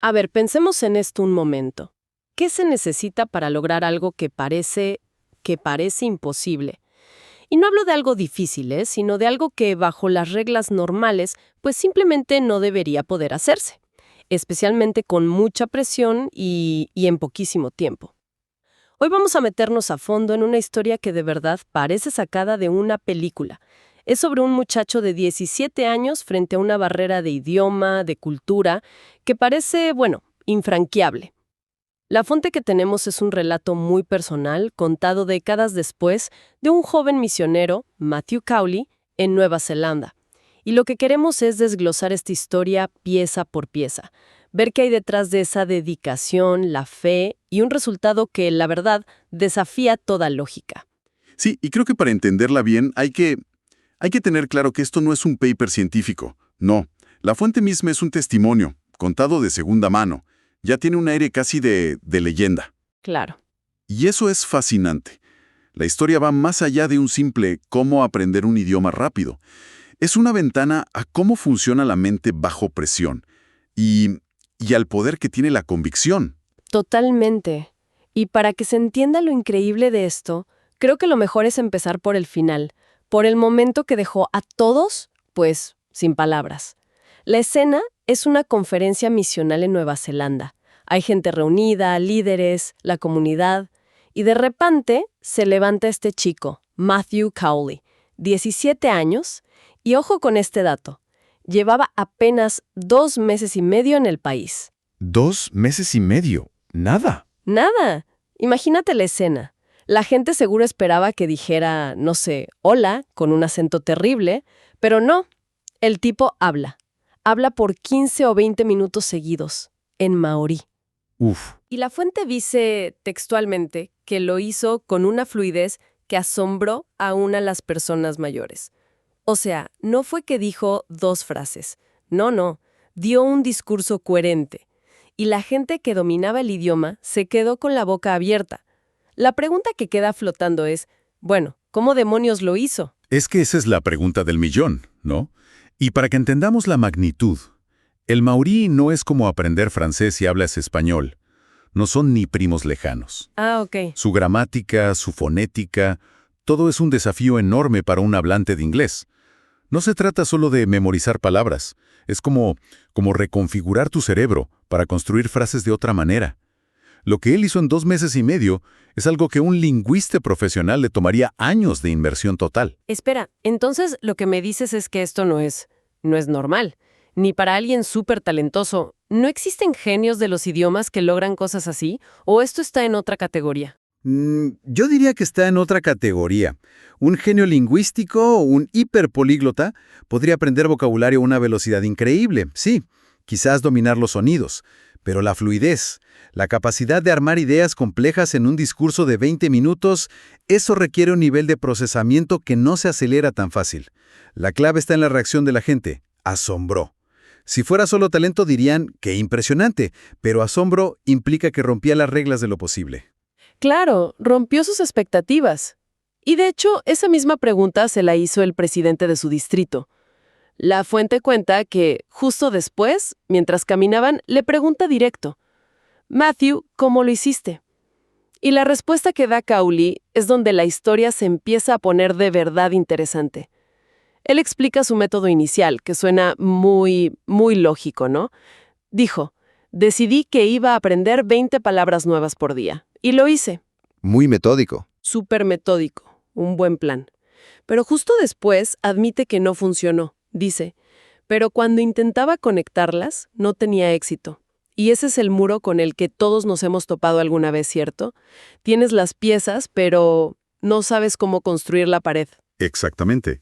A ver, pensemos en esto un momento. ¿Qué se necesita para lograr algo que parece imposible? Y no hablo de algo difícil, sino de algo que bajo las reglas normales, pues simplemente no debería poder hacerse, especialmente con mucha presión y en poquísimo tiempo. Hoy vamos a meternos a fondo en una historia que de verdad parece sacada de una película. Es sobre un muchacho de 17 años frente a una barrera de idioma, de cultura, que parece, bueno, infranqueable. La fuente que tenemos es un relato muy personal, contado décadas después, de un joven misionero, Matthew Cowley, en Nueva Zelanda. Y lo que queremos es desglosar esta historia pieza por pieza, ver qué hay detrás de esa dedicación, la fe y un resultado que, la verdad, desafía toda lógica. Sí, y creo que para entenderla bien hay que tener claro que esto no es un paper científico. No, la fuente misma es un testimonio, contado de segunda mano. Ya tiene un aire casi de leyenda. Claro. Y eso es fascinante. La historia va más allá de un simple cómo aprender un idioma rápido. Es una ventana a cómo funciona la mente bajo presión y al poder que tiene la convicción. Totalmente. Y para que se entienda lo increíble de esto, creo que lo mejor es empezar por el final, por el momento que dejó a todos, pues, sin palabras. La escena es una conferencia misional en Nueva Zelanda. Hay gente reunida, líderes, la comunidad, y de repente se levanta este chico, Matthew Cowley, 17 años, y ojo con este dato, llevaba apenas 2 meses y medio en el país. 2 meses y medio. Nada. Nada. Imagínate la escena. La gente seguro esperaba que dijera, no sé, hola, con un acento terrible, pero no. El tipo habla. Habla por 15 o 20 minutos seguidos, en maorí. Uf. Y la fuente dice textualmente que lo hizo con una fluidez que asombró aún a las personas mayores. O sea, no fue que dijo 2 frases. No. Dio un discurso coherente. Y la gente que dominaba el idioma se quedó con la boca abierta. La pregunta que queda flotando es, bueno, ¿cómo demonios lo hizo? Es que esa es la pregunta del millón, ¿no? Y para que entendamos la magnitud, el maorí no es como aprender francés si hablas español. No son ni primos lejanos. Ah, ok. Su gramática, su fonética, todo es un desafío enorme para un hablante de inglés. No se trata solo de memorizar palabras, es como reconfigurar tu cerebro para construir frases de otra manera. Lo que él hizo en 2 meses y medio es algo que un lingüista profesional le tomaría años de inversión total. Espera, entonces lo que me dices es que esto no es normal. Ni para alguien súper talentoso. ¿No existen genios de los idiomas que logran cosas así? ¿O esto está en otra categoría? Yo diría que está en otra categoría. Un genio lingüístico o un hiperpolíglota podría aprender vocabulario a una velocidad increíble, sí, quizás dominar los sonidos, pero la fluidez, la capacidad de armar ideas complejas en un discurso de 20 minutos, eso requiere un nivel de procesamiento que no se acelera tan fácil. La clave está en la reacción de la gente. Asombró. Si fuera solo talento dirían que impresionante, pero asombro implica que rompía las reglas de lo posible. Claro, rompió sus expectativas. Y de hecho, esa misma pregunta se la hizo el presidente de su distrito. La fuente cuenta que, justo después, mientras caminaban, le pregunta directo, Matthew, ¿cómo lo hiciste? Y la respuesta que da Cowley es donde la historia se empieza a poner de verdad interesante. Él explica su método inicial, que suena muy, muy lógico, ¿no? Dijo, decidí que iba a aprender 20 palabras nuevas por día. Y lo hice. Muy metódico. Súper metódico. Un buen plan. Pero justo después admite que no funcionó. Dice, pero cuando intentaba conectarlas, no tenía éxito. Y ese es el muro con el que todos nos hemos topado alguna vez, ¿cierto? Tienes las piezas, pero no sabes cómo construir la pared. Exactamente.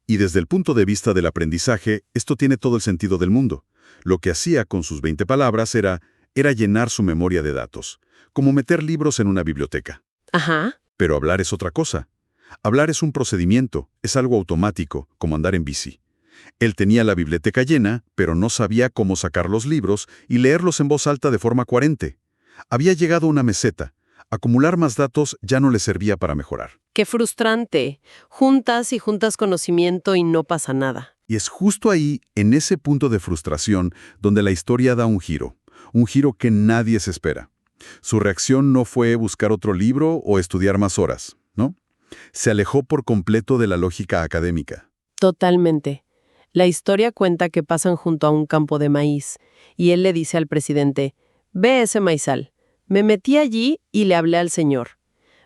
Y desde el punto de vista del aprendizaje, esto tiene todo el sentido del mundo. Lo que hacía con sus 20 palabras era llenar su memoria de datos, como meter libros en una biblioteca. Ajá. Pero hablar es otra cosa. Hablar es un procedimiento, es algo automático, como andar en bici. Él tenía la biblioteca llena, pero no sabía cómo sacar los libros y leerlos en voz alta de forma coherente. Había llegado a una meseta. Acumular más datos ya no le servía para mejorar. Qué frustrante. Juntas y juntas conocimiento y no pasa nada. Y es justo ahí, en ese punto de frustración, donde la historia da un giro. un giro que nadie se espera. Su reacción no fue buscar otro libro o estudiar más horas, ¿no? Se alejó por completo de la lógica académica. Totalmente. La historia cuenta que pasan junto a un campo de maíz y él le dice al presidente, «Ve ese maizal. Me metí allí y le hablé al Señor».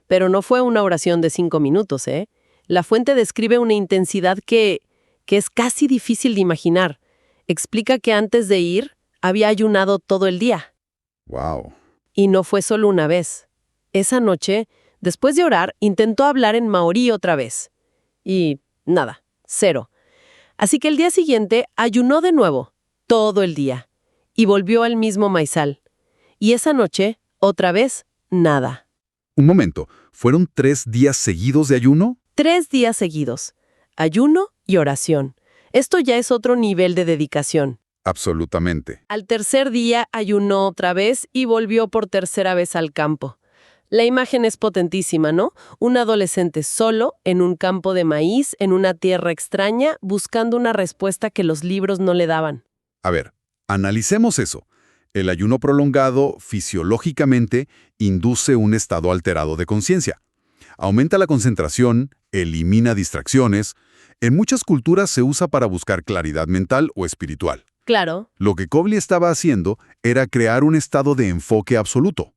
Pero no fue una oración de 5 minutos, ¿eh? La fuente describe una intensidad que es casi difícil de imaginar. Explica que antes de ir, había ayunado todo el día. ¡Wow! Y no fue solo una vez. Esa noche, después de orar, intentó hablar en maorí otra vez. Y nada, cero. Así que el día siguiente ayunó de nuevo, todo el día. Y volvió al mismo maizal. Y esa noche, otra vez, nada. Un momento, ¿fueron 3 días seguidos de ayuno? 3 días seguidos. Ayuno y oración. Esto ya es otro nivel de dedicación. Absolutamente. Al tercer día ayunó otra vez y volvió por tercera vez al campo. La imagen es potentísima, ¿no? Un adolescente solo, en un campo de maíz, en una tierra extraña, buscando una respuesta que los libros no le daban. A ver, analicemos eso. El ayuno prolongado, fisiológicamente, induce un estado alterado de conciencia. Aumenta la concentración, elimina distracciones. En muchas culturas se usa para buscar claridad mental o espiritual. Claro. Lo que Kobli estaba haciendo era crear un estado de enfoque absoluto.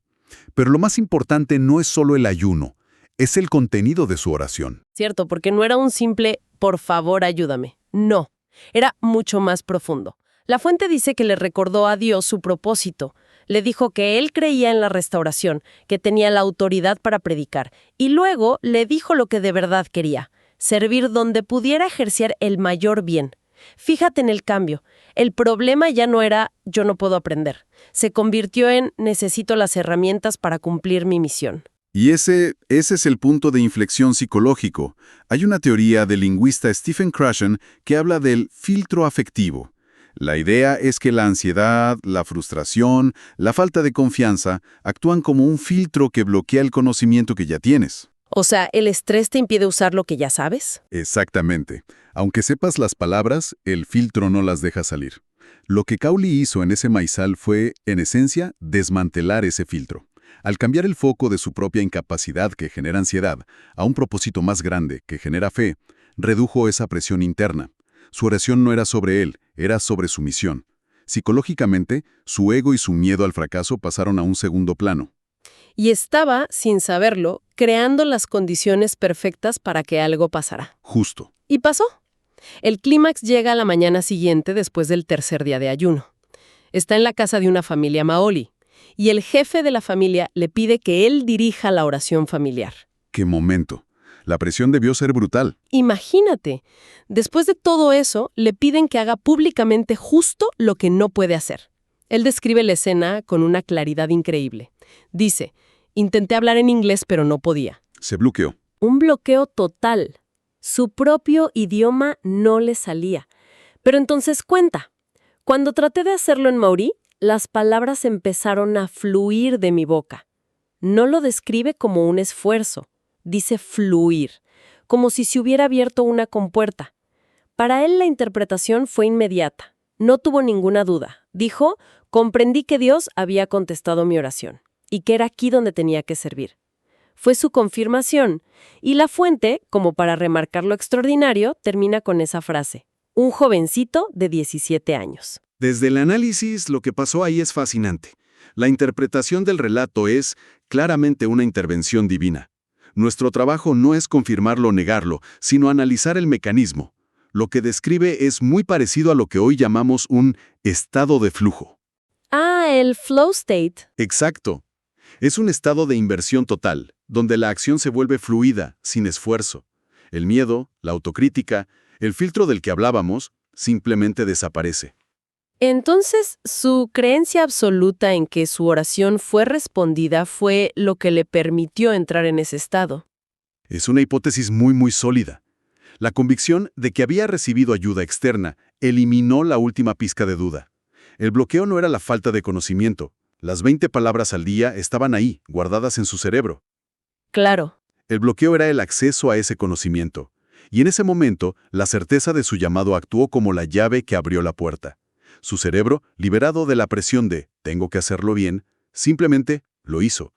Pero lo más importante no es solo el ayuno, es el contenido de su oración. Cierto, porque no era un simple «por favor, ayúdame». No, era mucho más profundo. La fuente dice que le recordó a Dios su propósito. Le dijo que él creía en la restauración, que tenía la autoridad para predicar. Y luego le dijo lo que de verdad quería, servir donde pudiera ejercer el mayor bien. Fíjate en el cambio. El problema ya no era «yo no puedo aprender». Se convirtió en «necesito las herramientas para cumplir mi misión». Y ese es el punto de inflexión psicológico. Hay una teoría del lingüista Stephen Krashen que habla del filtro afectivo. La idea es que la ansiedad, la frustración, la falta de confianza actúan como un filtro que bloquea el conocimiento que ya tienes. O sea, ¿el estrés te impide usar lo que ya sabes? Exactamente. Aunque sepas las palabras, el filtro no las deja salir. Lo que Kobli hizo en ese maizal fue, en esencia, desmantelar ese filtro. Al cambiar el foco de su propia incapacidad que genera ansiedad a un propósito más grande que genera fe, redujo esa presión interna. Su oración no era sobre él, era sobre su misión. Psicológicamente, su ego y su miedo al fracaso pasaron a un segundo plano. Y estaba, sin saberlo, creando las condiciones perfectas para que algo pasara. Justo. ¿Y pasó? El clímax llega a la mañana siguiente después del tercer día de ayuno. Está en la casa de una familia maoli, y el jefe de la familia le pide que él dirija la oración familiar. ¡Qué momento! La presión debió ser brutal. Imagínate, después de todo eso, le piden que haga públicamente justo lo que no puede hacer. Él describe la escena con una claridad increíble. Dice, intenté hablar en inglés pero no podía. Se bloqueó. Un bloqueo total. Su propio idioma no le salía. Pero entonces cuenta. Cuando traté de hacerlo en maorí, las palabras empezaron a fluir de mi boca. No lo describe como un esfuerzo. Dice fluir, como si se hubiera abierto una compuerta. Para él la interpretación fue inmediata. No tuvo ninguna duda. Dijo, comprendí que Dios había contestado mi oración y que era aquí donde tenía que servir. Fue su confirmación, y la fuente, como para remarcar lo extraordinario, termina con esa frase. Un jovencito de 17 años. Desde el análisis, lo que pasó ahí es fascinante. La interpretación del relato es claramente una intervención divina. Nuestro trabajo no es confirmarlo o negarlo, sino analizar el mecanismo. Lo que describe es muy parecido a lo que hoy llamamos un estado de flujo. Ah, el flow state. Exacto. Es un estado de inversión total, donde la acción se vuelve fluida, sin esfuerzo. El miedo, la autocrítica, el filtro del que hablábamos, simplemente desaparece. Entonces, su creencia absoluta en que su oración fue respondida fue lo que le permitió entrar en ese estado. Es una hipótesis muy sólida. La convicción de que había recibido ayuda externa eliminó la última pizca de duda. El bloqueo no era la falta de conocimiento. Las 20 palabras al día estaban ahí, guardadas en su cerebro. Claro. El bloqueo era el acceso a ese conocimiento. Y en ese momento, la certeza de su llamado actuó como la llave que abrió la puerta. Su cerebro, liberado de la presión de «tengo que hacerlo bien», simplemente lo hizo.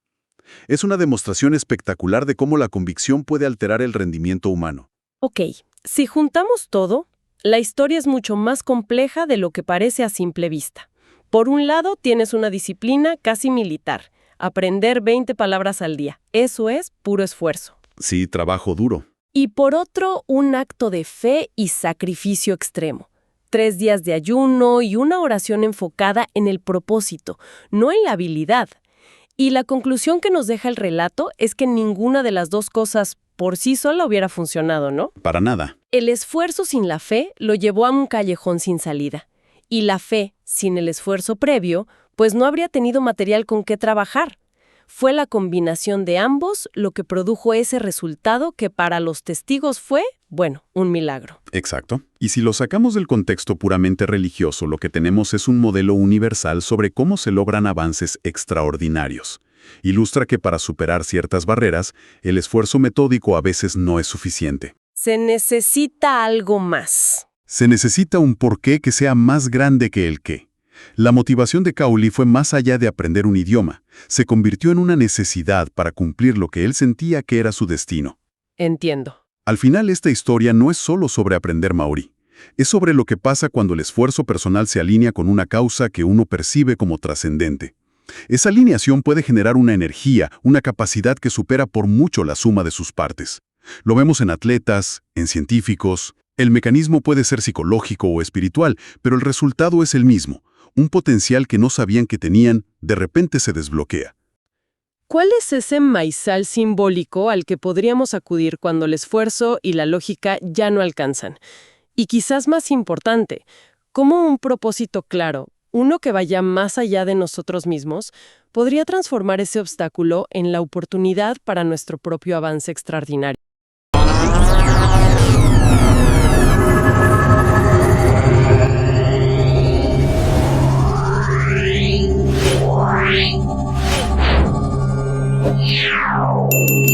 Es una demostración espectacular de cómo la convicción puede alterar el rendimiento humano. Ok, si juntamos todo, la historia es mucho más compleja de lo que parece a simple vista. Por un lado, tienes una disciplina casi militar, aprender 20 palabras al día. Eso es puro esfuerzo. Sí, trabajo duro. Y por otro, un acto de fe y sacrificio extremo. 3 días de ayuno y una oración enfocada en el propósito, no en la habilidad. Y la conclusión que nos deja el relato es que ninguna de las dos cosas por sí sola hubiera funcionado, ¿no? Para nada. El esfuerzo sin la fe lo llevó a un callejón sin salida. Y la fe, sin el esfuerzo previo, pues no habría tenido material con qué trabajar. Fue la combinación de ambos lo que produjo ese resultado que para los testigos fue, bueno, un milagro. Exacto. Y si lo sacamos del contexto puramente religioso, lo que tenemos es un modelo universal sobre cómo se logran avances extraordinarios. Ilustra que para superar ciertas barreras, el esfuerzo metódico a veces no es suficiente. Se necesita algo más. Se necesita un porqué que sea más grande que el qué. La motivación de Cowley fue más allá de aprender un idioma. Se convirtió en una necesidad para cumplir lo que él sentía que era su destino. Entiendo. Al final, esta historia no es solo sobre aprender maorí. Es sobre lo que pasa cuando el esfuerzo personal se alinea con una causa que uno percibe como trascendente. Esa alineación puede generar una energía, una capacidad que supera por mucho la suma de sus partes. Lo vemos en atletas, en científicos. El mecanismo puede ser psicológico o espiritual, pero el resultado es el mismo. Un potencial que no sabían que tenían, de repente se desbloquea. ¿Cuál es ese maizal simbólico al que podríamos acudir cuando el esfuerzo y la lógica ya no alcanzan? Y quizás más importante, ¿cómo un propósito claro, uno que vaya más allá de nosotros mismos, podría transformar ese obstáculo en la oportunidad para nuestro propio avance extraordinario? Wow.